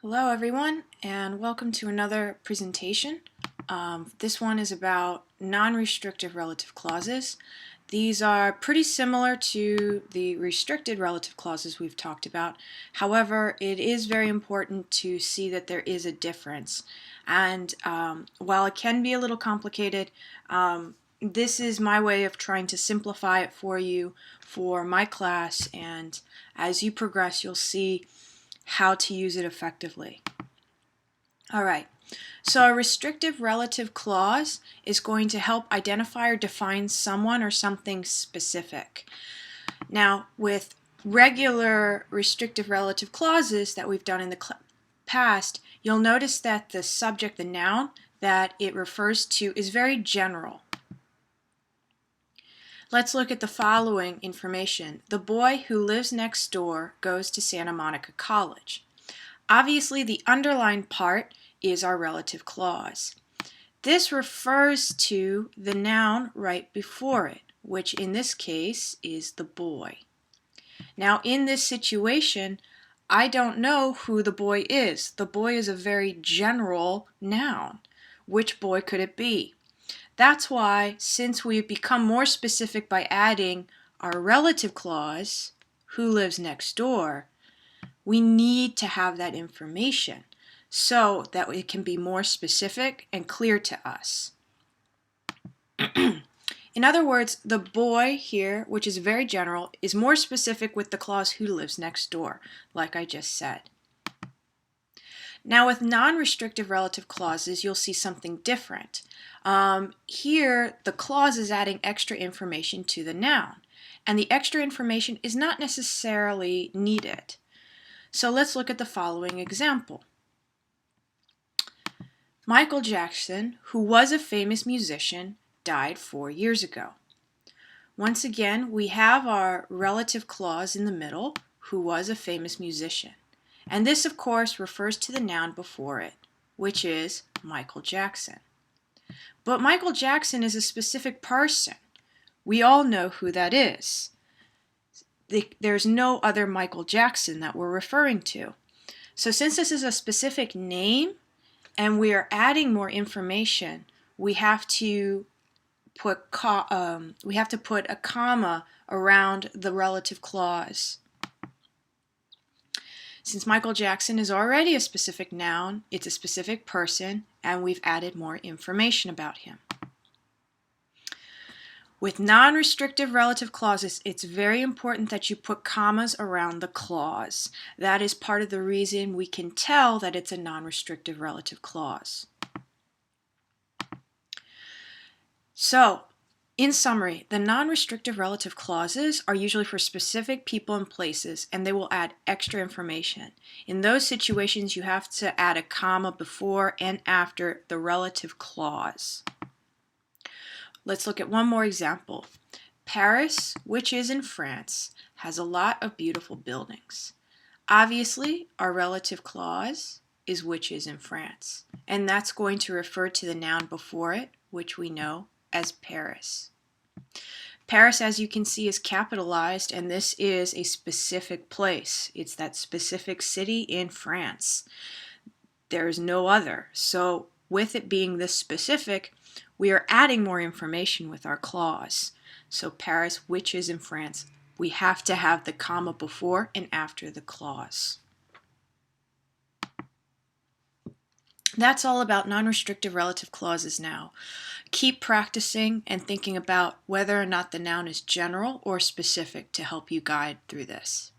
Hello everyone, and welcome to another presentation. This one is about non-restrictive relative clauses. These are pretty similar to the restricted relative clauses we've talked about. However, it is very important to see that there is a difference. And while it can be a little complicated, this is my way of trying to simplify it for you for my class, and as you progress you'll see how to use it effectively. All right, so a restrictive relative clause is going to help identify or define someone or something specific. Now, with regular restrictive relative clauses that we've done in the past, you'll notice that the subject, the noun that it refers to, is very general. Let's look at the following information. The boy who lives next door goes to Santa Monica College. Obviously, the underlined part is our relative clause. This refers to the noun right before it, which in this case is the boy. Now, in this situation, I don't know who the boy is. The boy is a very general noun. Which boy could it be? That's why, since we've become more specific by adding our relative clause, who lives next door, we need to have that information so that it can be more specific and clear to us. In other words, the boy here, which is very general, is more specific with the clause who lives next door, like I just said. Now with non-restrictive relative clauses, you'll see something different. Here, the clause is adding extra information to the noun, and the extra information is not necessarily needed. So let's look at the following example. Michael Jackson, who was a famous musician, died 4 years ago. Once again, we have our relative clause in the middle, who was a famous musician. And this, of course, refers to the noun before it, which is Michael Jackson. But Michael Jackson is a specific person. We all know who that is. There's no other Michael Jackson that we're referring to. So since this is a specific name and we are adding more information, we have to put a comma around the relative clause. Since Michael Jackson is already a specific noun, it's a specific person, and we've added more information about him. With non-restrictive relative clauses, it's very important that you put commas around the clause. That is part of the reason we can tell that it's a non-restrictive relative clause. So, in summary, the non-restrictive relative clauses are usually for specific people and places, and they will add extra information. In those situations, you have to add a comma before and after the relative clause. Let's look at one more example. Paris, which is in France, has a lot of beautiful buildings. Obviously, our relative clause is which is in France, and that's going to refer to the noun before it, which we know as Paris. Paris, as you can see, is capitalized, and this is a specific place. It's that specific city in France. There is no other. So with it being this specific, we are adding more information with our clause. So Paris, which is in France, we have to have the comma before and after the clause. That's all about non-restrictive relative clauses now. Keep practicing and thinking about whether or not the noun is general or specific to help you guide through this.